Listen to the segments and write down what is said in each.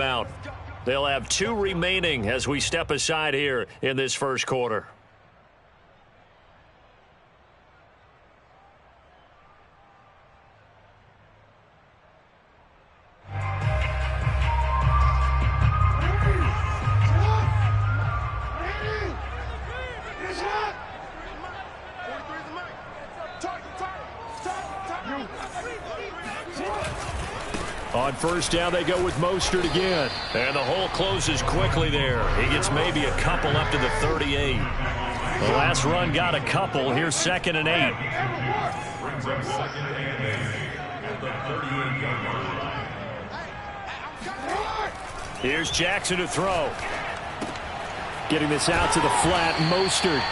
out. They'll have 2 remaining as we step aside here in this first quarter. On first down, they go with Mostert again. And the hole closes quickly there. He gets maybe a couple up to the 38. The last run got a couple. Here's 2nd and 8. Here's Jackson to throw. Getting this out to the flat, Mostert.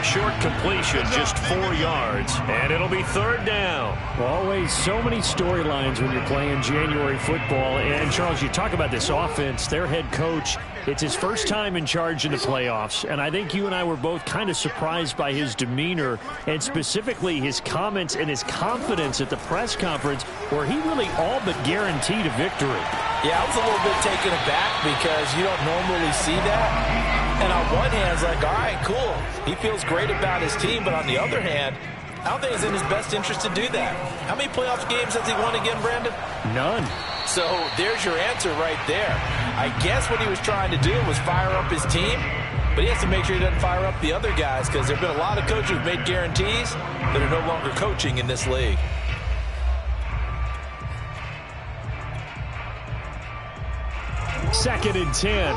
Short completion, just 4 yards, and it'll be 3rd down. Always so many storylines when you're playing January football. And, Charles, you talk about this offense, their head coach, it's his first time in charge in the playoffs, and I think you and I were both kind of surprised by his demeanor and specifically his comments and his confidence at the press conference where he really all but guaranteed a victory. Yeah, I was a little bit taken aback because you don't normally see that. And on one hand, it's like, all right, cool. He feels great about his team. But on the other hand, I don't think it's in his best interest to do that. How many playoff games has he won again, Brandon? None. So there's your answer right there. I guess what he was trying to do was fire up his team. But he has to make sure he doesn't fire up the other guys because there have been a lot of coaches who've made guarantees that are no longer coaching in this league. Second and 10.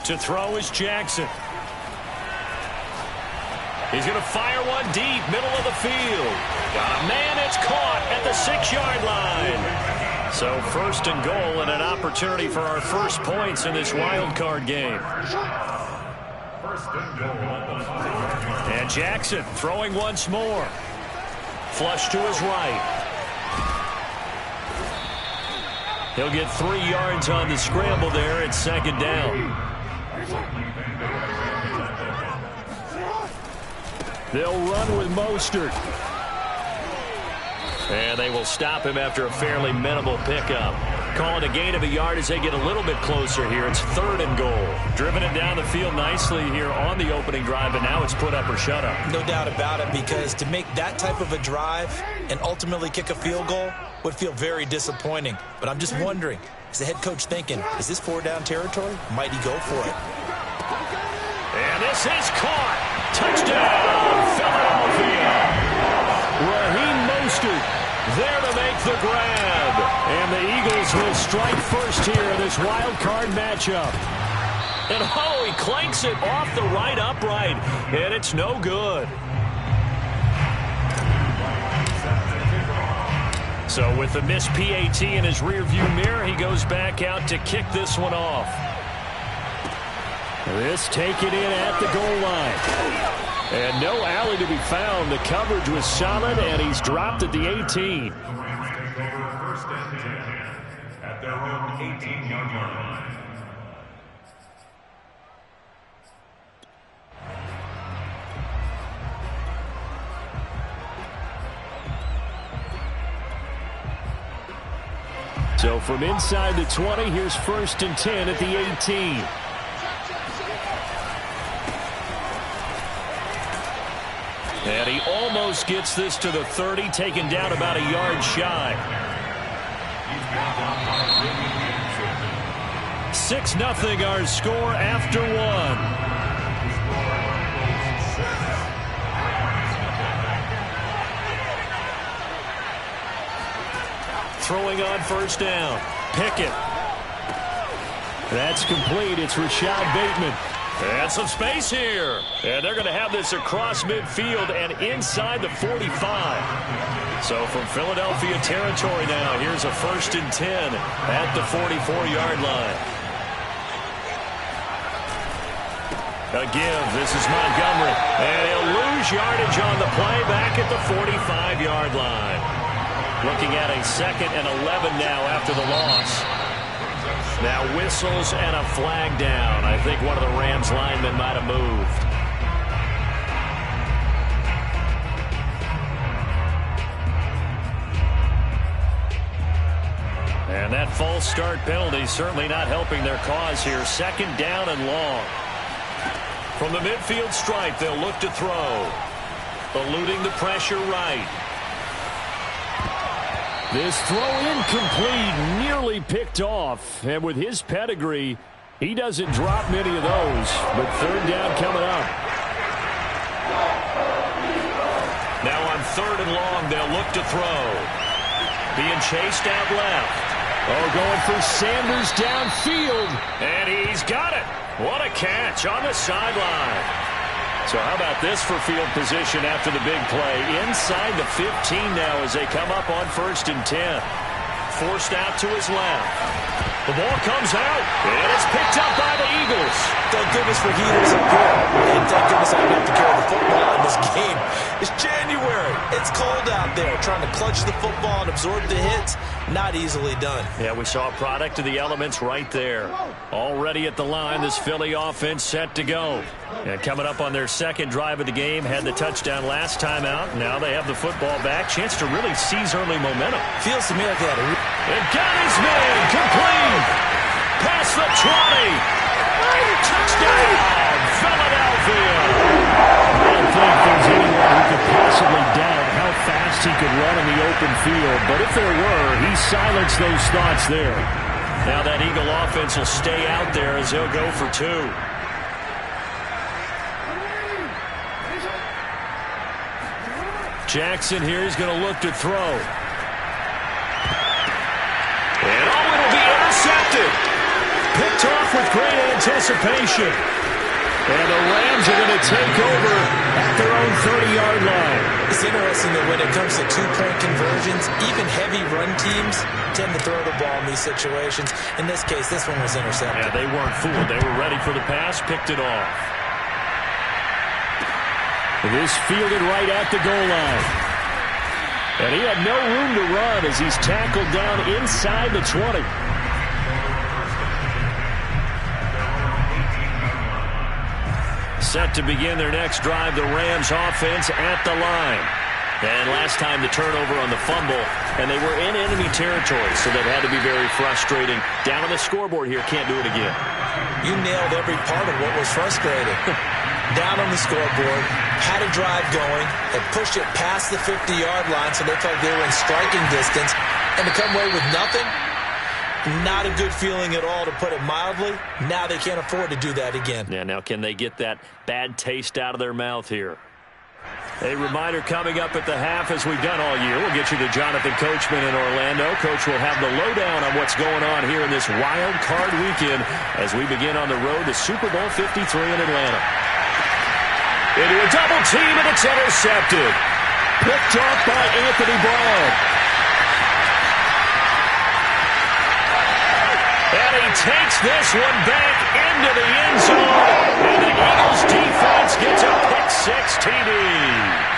To throw is Jackson. He's going to fire one deep, middle of the field. Got a man, it's caught at the 6-yard line. So 1st and goal and an opportunity for our first points in this wild card game. And Jackson throwing once more. Flush to his right. He'll get 3 yards on the scramble there at 2nd down. They'll run with Mostert. And they will stop him after a fairly minimal pickup. Calling a gain of a yard as they get a little bit closer here. It's 3rd and goal. Driven it down the field nicely here on the opening drive, and now it's put up or shut up. No doubt about it, because to make that type of a drive and ultimately kick a field goal would feel very disappointing. But I'm just wondering, is the head coach thinking, is this 4-down territory? Might he go for it? And this is caught. Touchdown, Philadelphia. Raheem Mostert there to make the grab. And the Eagles will strike first here in this wild card matchup. And oh, he clanks it off the right upright. And it's no good. So with the missed PAT in his rearview mirror, he goes back out to kick this one off. This taken in at the goal line. And no alley to be found. The coverage was solid, and he's dropped at the 18. At their own 18-yard line. So from inside the 20, here's 1st and 10 at the 18. And he almost gets this to the 30, taken down about a yard shy. 6-0 our score after 1. Throwing on 1st down. Pickett. That's complete. It's Rashad Bateman. And some space here. And they're going to have this across midfield and inside the 45. So from Philadelphia territory now, here's a 1st and 10 at the 44-yard line. A give. This is Montgomery. And he'll lose yardage on the play back at the 45-yard line. Looking at a 2nd and 11 now after the loss. Now whistles and a flag down. I think one of the Rams linemen might have moved. false start penalty certainly not helping their cause here. Second down and long. From the midfield stripe, they'll look to throw. Eluding the pressure right. This throw incomplete, nearly picked off. And with his pedigree, he doesn't drop many of those. But third down coming up. Now on third and long, they'll look to throw. Being chased out left. Oh, going for Sanders downfield. And he's got it. What a catch on the sideline. So how about this for field position after the big play? Inside the 15 now as they come up on 1st and 10. Forced out to his left. The ball comes out, and it's picked up by the Eagles. Thank goodness for heaters up here. And thank goodness I don't have to carry the football in this game. It's January. It's cold out there. Trying to clutch the football and absorb the hits, not easily done. Yeah, we saw a product of the elements right there. Already at the line, this Philly offense set to go. And coming up on their second drive of the game, had the touchdown last time out. Now they have the football back. Chance to really seize early momentum. Feels to me like they had a... And got his man complete. Past the 20. Touchdown, Philadelphia. I don't think there's anyone who could possibly doubt how fast he could run in the open field. But if there were, he silenced those thoughts there. Now that Eagle offense will stay out there as they'll go for 2. Jackson here is going to look to throw. And it'll be intercepted. Picked off with great anticipation. And the Rams are going to take over at their own 30-yard line. It's interesting that when it comes to two-point conversions, even heavy run teams tend to throw the ball in these situations. In this case, this one was intercepted. Yeah, they weren't fooled. They were ready for the pass, picked it off. This fielded right at the goal line. And he had no room to run as he's tackled down inside the 20. Set to begin their next drive, the Rams offense at the line. And last time the turnover on the fumble, and they were in enemy territory, so that had to be very frustrating. Down on the scoreboard here, can't do it again. You nailed every part of what was frustrating. Down on the scoreboard, had a drive going, had pushed it past the 50-yard line so they felt they were in striking distance, and to come away with nothing, not a good feeling at all, to put it mildly. Now they can't afford to do that again. Yeah, now can they get that bad taste out of their mouth here? A reminder coming up at the half, as we've done all year. We'll get you to Jonathan Coachman in Orlando. Coach will have the lowdown on what's going on here in this wild card weekend as we begin on the road to Super Bowl 53 in Atlanta. Into a double team, and it's intercepted. Picked off by Anthony Brown. And he takes this one back into the end zone. And the Eagles defense gets a pick-6 TD.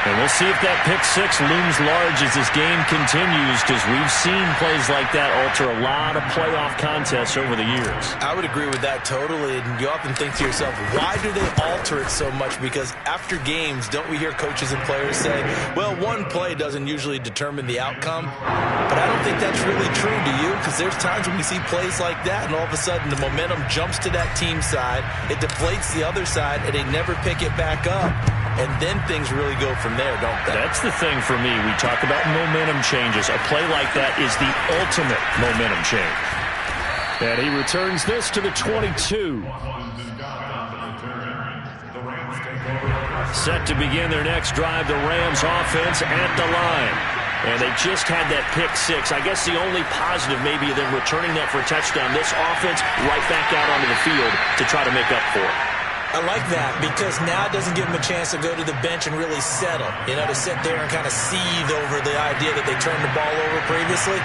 And we'll see if that pick-6 looms large as this game continues, because we've seen plays like that alter a lot of playoff contests over the years. I would agree with that totally, and you often think to yourself, why do they alter it so much? Because after games, don't we hear coaches and players say, well, one play doesn't usually determine the outcome? But I don't think that's really true, do you? Because there's times when we see plays like that, and all of a sudden the momentum jumps to that team side, it deflates the other side, and they never pick it back up. And then things really go from there, don't they? That's the thing for me. We talk about momentum changes. A play like that is the ultimate momentum change. And he returns this to the 22. Set to begin their next drive, the Rams offense at the line. And they just had that pick-6. I guess the only positive maybe of them returning that for a touchdown. This offense right back out onto the field to try to make up for it. I like that, because now it doesn't give them a chance to go to the bench and really settle. You know, to sit there and kind of seethe over the idea that they turned the ball over previously.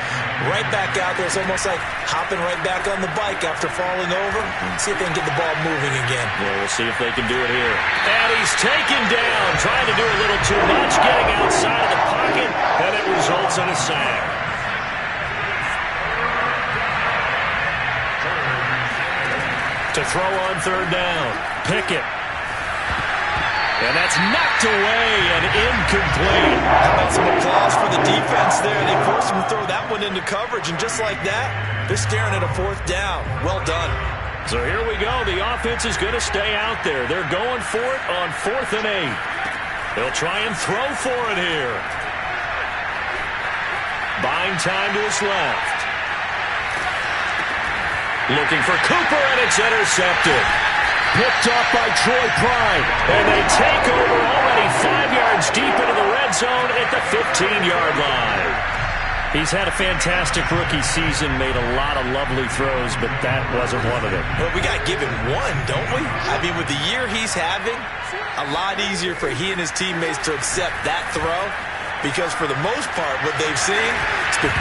Right back out there. It's almost like hopping right back on the bike after falling over. See if they can get the ball moving again. Yeah, we'll see if they can do it here. And he's taken down, trying to do a little too much, getting outside of the pocket, and it results in a sack. To throw on third down, Pickett. And that's knocked away and incomplete. How about some applause for the defense there? They forced him to throw that one into coverage, and just like that, they're staring at a 4th down. Well done. So here we go. The offense is going to stay out there. They're going for it on 4th and 8. They'll try and throw for it here. Buying time to his left. Looking for Cooper, and it's intercepted. Picked up by Troy Pride. And they take over already 5 yards deep into the red zone at the 15-yard line. He's had a fantastic rookie season, made a lot of lovely throws, but that wasn't one of them. Well, we got to give him one, don't we? I mean, with the year he's having, a lot easier for he and his teammates to accept that throw, because for the most part, what they've seen,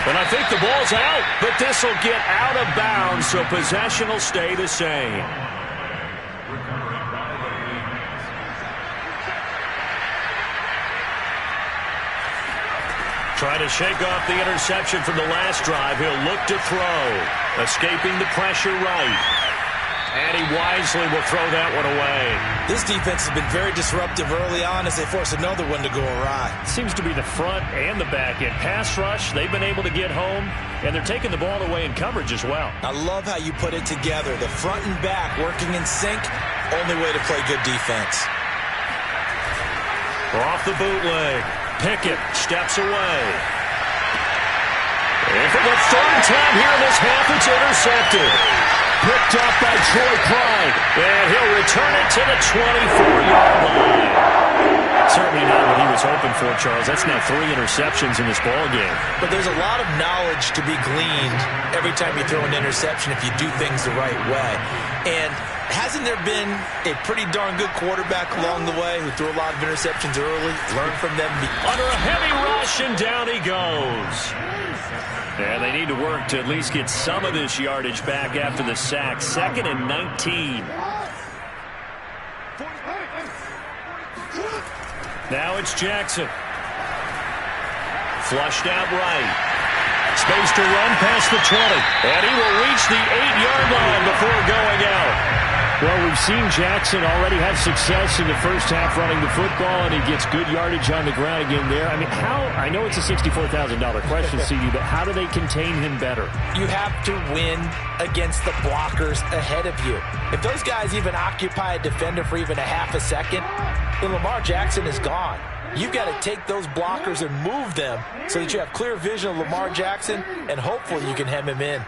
and I think the ball's out, but this will get out of bounds, so possession will stay the same. Trying to shake off the interception from the last drive. He'll look to throw. Escaping the pressure right. And he wisely will throw that one away. This defense has been very disruptive early on as they force another one to go awry. Seems to be the front and the back end. Pass rush, they've been able to get home, and they're taking the ball away in coverage as well. I love how you put it together. The front and back working in sync. Only way to play good defense. Off the bootleg. Pickett steps away. And for the 3rd time here in this half, it's intercepted. Picked up by Troy Pride. And he'll return it to the 24-yard line. Certainly not what he was hoping for, Charles. That's now 3 interceptions in this ballgame. But there's a lot of knowledge to be gleaned every time you throw an interception if you do things the right way. And hasn't there been a pretty darn good quarterback along the way who threw a lot of interceptions early? Learn from them. Under a heavy rush, and down he goes. And they need to work to at least get some of this yardage back after the sack. 2nd and 19. Now it's Jackson. Flushed out right. Space to run past the 20. And he will reach the 8-yard line before going out. Well, we've seen Jackson already have success in the first half running the football, and he gets good yardage on the ground again there. I mean, I know it's a $64,000 question, CD, but how do they contain him better? You have to win against the blockers ahead of you. If those guys even occupy a defender for even a half a second, then Lamar Jackson is gone. You've got to take those blockers and move them so that you have clear vision of Lamar Jackson, and hopefully you can hem him in.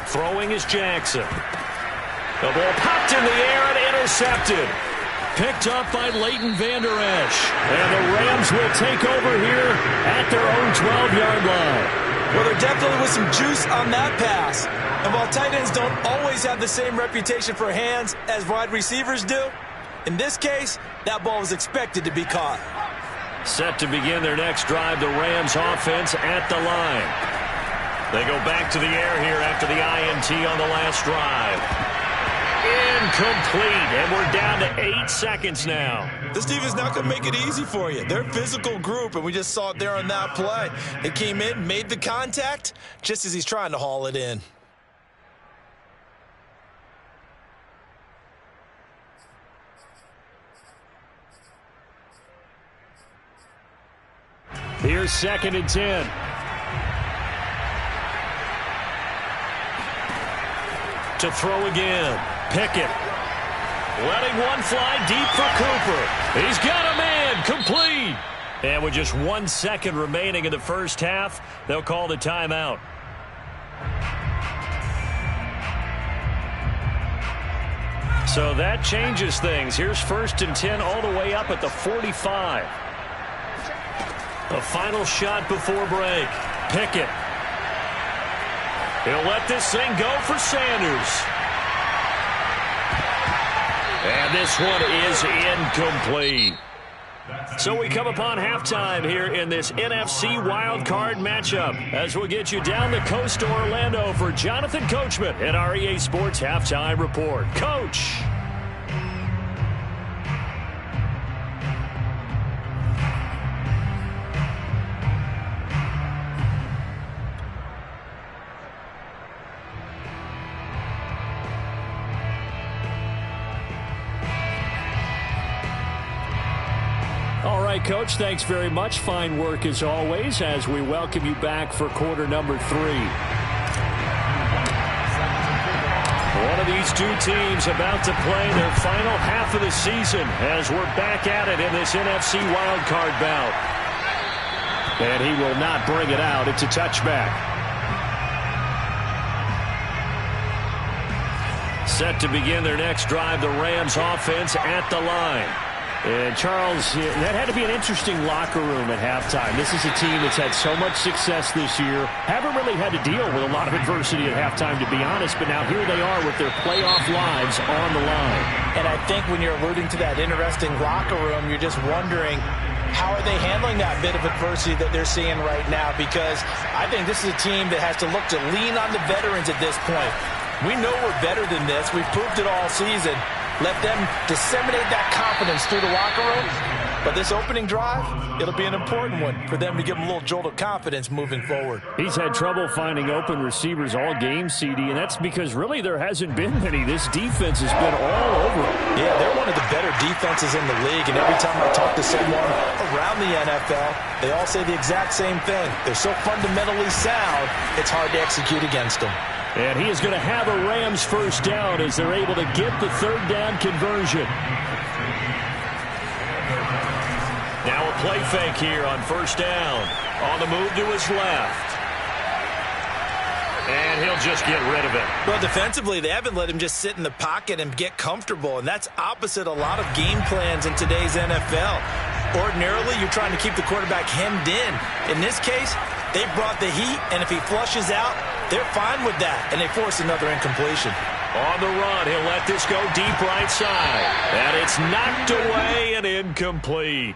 Throwing is Jackson. The ball popped in the air and intercepted. Picked up by Leighton Vander Esch. And the Rams will take over here at their own 12-yard line. Well, there definitely was some juice on that pass. And while tight ends don't always have the same reputation for hands as wide receivers do, in this case, that ball was expected to be caught. Set to begin their next drive, the Rams offense at the line. They go back to the air here after the INT on the last drive. Incomplete, and we're down to 8 seconds now. This defense is not going to make it easy for you. They're a physical group, and we just saw it there on that play. They came in, made the contact, just as he's trying to haul it in. Here's 2nd and 10. To throw again. Pickett. Letting one fly deep for Cooper. He's got a man. Complete. And with just 1 second remaining in the first half, they'll call the timeout. So that changes things. Here's 1st and 10 all the way up at the 45. The final shot before break. Pickett. He'll let this thing go for Sanders. And this one is incomplete. So we come upon halftime here in this NFC wildcard matchup as we'll get you down the coast to Orlando for Jonathan Coachman at our EA Sports Halftime Report. Coach. right, Coach. Thanks very much. Fine work as always as we welcome you back for quarter number 3. One of these two teams about to play their final half of the season as we're back at it in this NFC wildcard bout. And he will not bring it out. It's a touchback. Set to begin their next drive, the Rams offense at the line. And, Charles, that had to be an interesting locker room at halftime. This is a team that's had so much success this year. Haven't really had to deal with a lot of adversity at halftime, to be honest. But now here they are with their playoff lives on the line. And I think when you're alluding to that interesting locker room, you're just wondering, how are they handling that bit of adversity that they're seeing right now? Because I think this is a team that has to look to lean on the veterans at this point. We know we're better than this. We've proved it all season. Let them disseminate that confidence through the locker room. But this opening drive, it'll be an important one for them to give them a little jolt of confidence moving forward. He's had trouble finding open receivers all game, CD, and that's because really there hasn't been many. This defense has been all over them. Yeah, they're one of the better defenses in the league, and every time I talk to someone around the NFL, they all say the exact same thing. They're so fundamentally sound, it's hard to execute against them. And he is going to have a Rams first down as they're able to get the third down conversion. Now a play fake here on first down. On the move to his left. And he'll just get rid of it. Well, defensively, they haven't let him just sit in the pocket and get comfortable, and that's opposite a lot of game plans in today's NFL. Ordinarily, you're trying to keep the quarterback hemmed in. In this case, they brought the heat, and if he flushes out, they're fine with that, and they force another incompletion. On the run, he'll let this go deep right side. And it's knocked away and incomplete.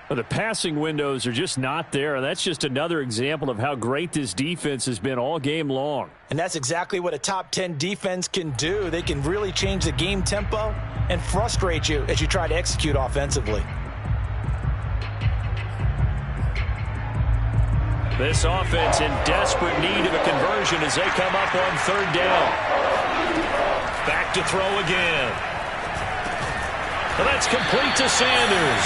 Well, the passing windows are just not there, and that's just another example of how great this defense has been all game long. And that's exactly what a top 10 defense can do. They can really change the game tempo and frustrate you as you try to execute offensively. This offense in desperate need of a conversion as they come up on third down. Back to throw again. And that's complete to Sanders.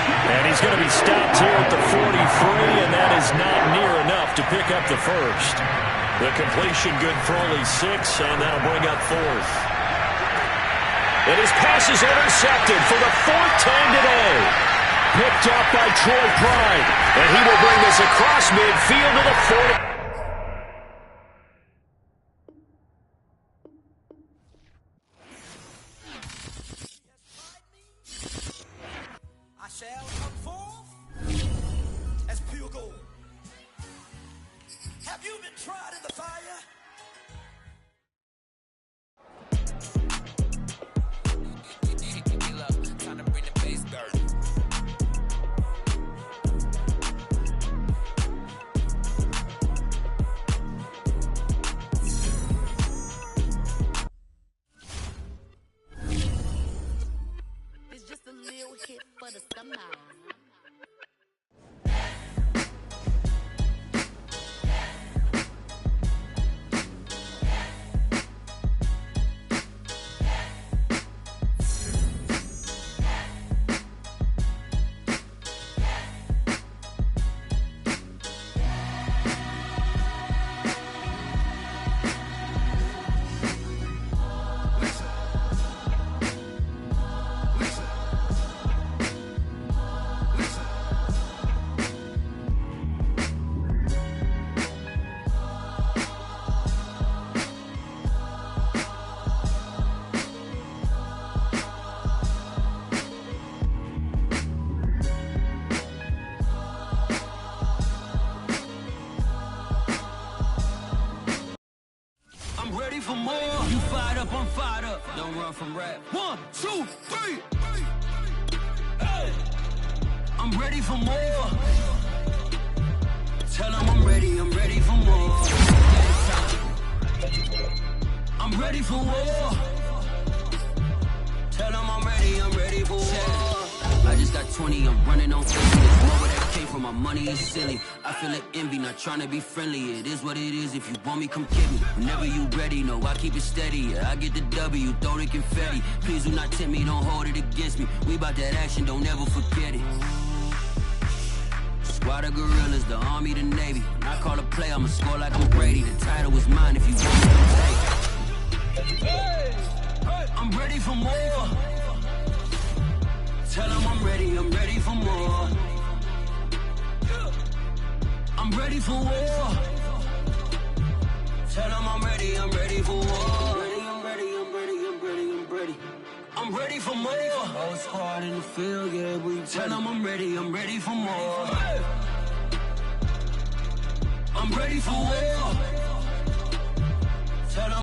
And he's going to be stopped here at the 43, and that is not near enough to pick up the first. The completion good for only 6, and that'll bring up fourth. And his pass is intercepted for the 4th time today. Picked up by Troy Pride. And he will bring this across midfield to the 40. I shall come forth as pure gold. Have you been tried in the fire? For the summer. For more, you fired up, I'm fired up. Don't run from rap. 1, 2, 3. Hey. I'm ready for more. Tell them I'm ready for more. I'm ready for war. Tell them I'm ready for war. I just got 20, I'm running on 50. More where that came from, my money is silly. I feel like envy, not trying to be friendly. It is what it is, if you want me, come get me. Whenever you ready, no, I keep it steady. Yeah, I get the W, throw the confetti. Please do not tempt me, don't hold it against me. We about that action, don't ever forget it. by the gorillas, the army, the navy. When I call a play, I'ma score like I'm Brady. The title was mine if you want me, come take it. I'm ready for more. Tell them I'm ready for more. I'm ready for war. Tell them I'm ready for war. I'm ready for more. Most hard in the field, yeah, we tell them I'm ready for more. I'm ready for war.